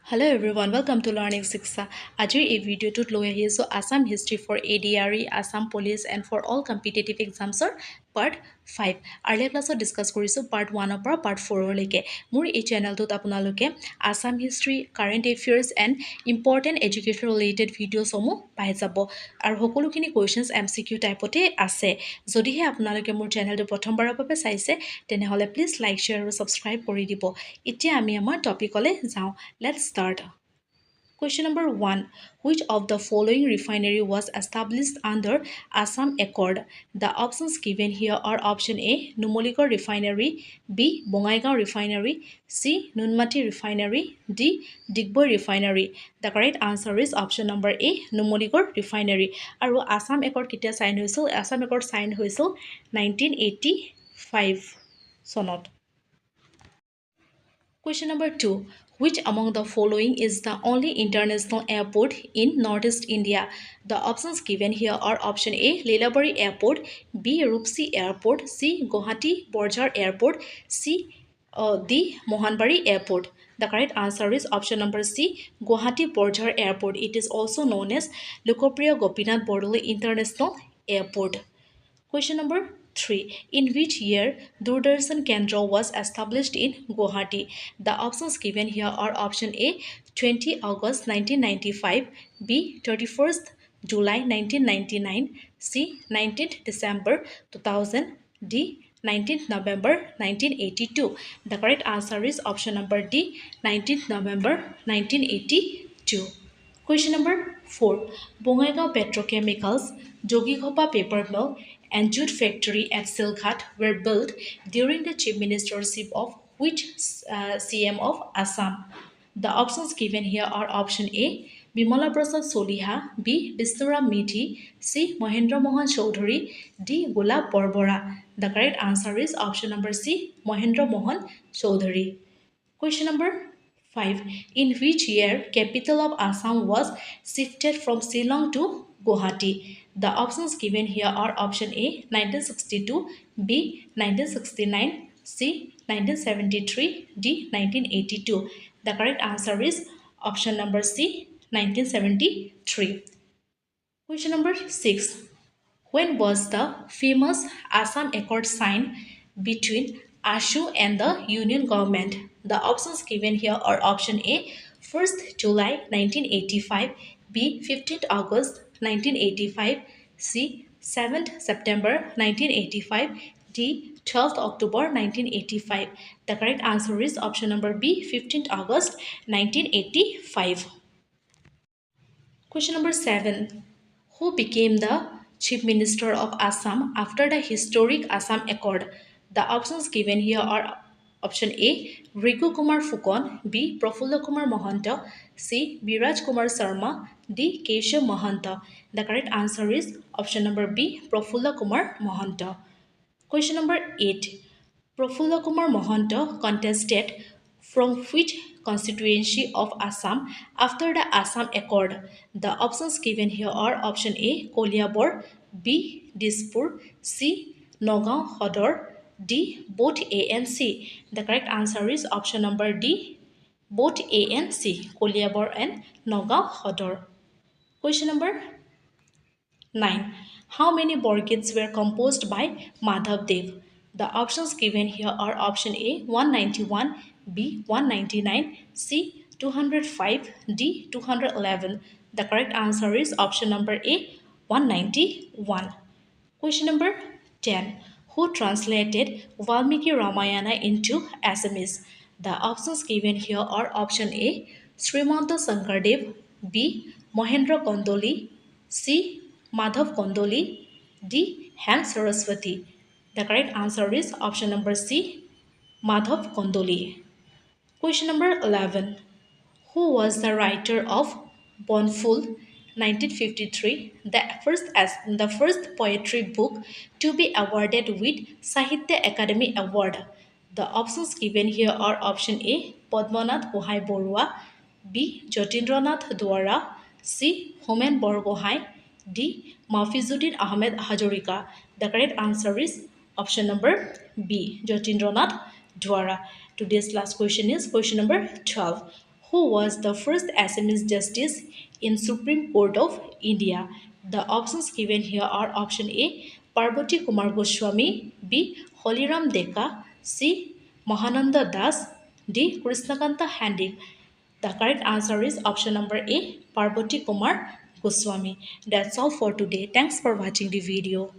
Hello everyone, welcome to Learning Shiksha. Ajir এই ভিডিঅ'টোত লৈ আহি আছোঁ Assam History for ADRE, Assam Police and for all competitive examsৰ পাৰ্ট 5 আৰ্লিয়াৰ ক্লাছত ডিছকাছ কৰিছোঁ পাৰ্ট 1ৰ পৰা পাৰ্ট 4লৈকে মোৰ এই চেনেলটোত আপোনালোকে Assam History, Current Affairs and Important Education Related ভিডিঅ'সমূহ পাই যাব আৰু সকলোখিনি কুৱেশ্যনছ MCQ টাইপতে আছে যদিহে আপোনালোকে মোৰ চেনেলটো প্ৰথমবাৰৰ বাবে চাইছে তেনেহ'লে প্লিজ লাইক শ্বেয়াৰ আৰু ছাবস্ক্ৰাইব কৰি দিব এতিয়া আমি আমাৰ টপিকলৈ যাওঁ Let's start. Question number 1. Which of the following refinery was established under Assam Accord? The options given here are option A. Numaligarh Refinery, B. Bongaigaon Refinery, C. Nunmati Refinery, D. Digboi Refinery. The correct answer is option number A. Numaligarh Refinery. Aru Assam Accord ketia sign hoisil? Assam Accord signed hoisil 1985 sonot. Question number 2. Which among the following is the only international airport in Northeast India? The options given here are option A. Lilabari Airport, B. Rupsi Airport, C. Guwahati Borjar Airport, C. D. Mohanbari Airport. The correct answer is option number C. Guwahati Borjar Airport. It is also known as Lokopriya Gopinath Bordole International Airport. Question number 3. In which year Doordarshan Kendra was established in Guwahati? The options given here are option A. 20 August 1995, B. 31st July 1999, C. 19th December 2000, D. 19th November 1982. The correct answer is option number D. 19th November 1982. Question number 4. Bongaigaon Petrochemicals, Jogighopa Paper Mill, and jute factory at Silghat were built during the chief ministership of which CM of Assam? The options given here are option A. Bimala Prasad Soliha, B. Bisnuram Methi, C. Mahendra Mohan Chaudhary, D. Gulab Borbora. The correct answer is option number C. Mahendra Mohan Chaudhary. Question number 5. In which year capital of Assam was shifted from Shillong to Guwahati? The options given here are option A. 1962, B. 1969, C. 1973, D. 1982. The correct answer is option number C. 1973. Question number 6. When was the famous Assam Accord signed between ASHU and the Union government? The options given here are option A. 1st July 1985, B. 15th August 1985, C. 7th September 1985, D. 12th October 1985. The correct answer is option number B. 15th August 1985. Question number 7. Who became the Chief Minister of Assam after the historic Assam Accord? The options given here are option A. Rigu Kumar Phukon, B. Prafulla Kumar Mahanta, C. Biraj Kumar Sharma, D. Keshav Mahanta. The correct answer is option number B. Prafulla Kumar Mahanta. Question number 8. Prafulla Kumar Mahanta contested from which constituency of Assam after the Assam Accord? The options given here are option A. Koliabor, B. Dispur, C. Nagaon Hodor, D. Both A and C. The correct answer is option number D. Both A and C. Koliabor and Nagaon Hodor. Question number 9. How many Borgits were composed by Madhav Dev? The options given here are option A. 191, B. 199, C. 205, D. 211. The correct answer is option number A. 191. Question number 10. Who translated Valmiki Ramayana into Assamese? The options given here are option A. Srimanta Sankardev, B. Mohendra Kondoli, C. Madhav Kondoli, D. Ham Saraswati. The correct answer is option number C. Madhav Kondoli. Question number 11. Who was the writer of Bonful 1953, the first poetry book to be awarded with Sahitya Academy Award? The options given here are option A. Padmanath Gohai Borua, B. Jotindranath Dwara, C. Homen Borgohai, D. Mafizuddin Ahmed Hajorika. The correct answer is option number B. Jotindranath Dwara. Today's last question is question number 12. Who was the first Assamese justice in Supreme Court of India? The options given here are option A. Parvati Kumar Goswami, B. Holiram Deka, C. Mahananda Das, D. Krishnakanta Handik. The correct answer is option number A. Parvati Kumar Goswami. That's all for today. Thanks for watching the video.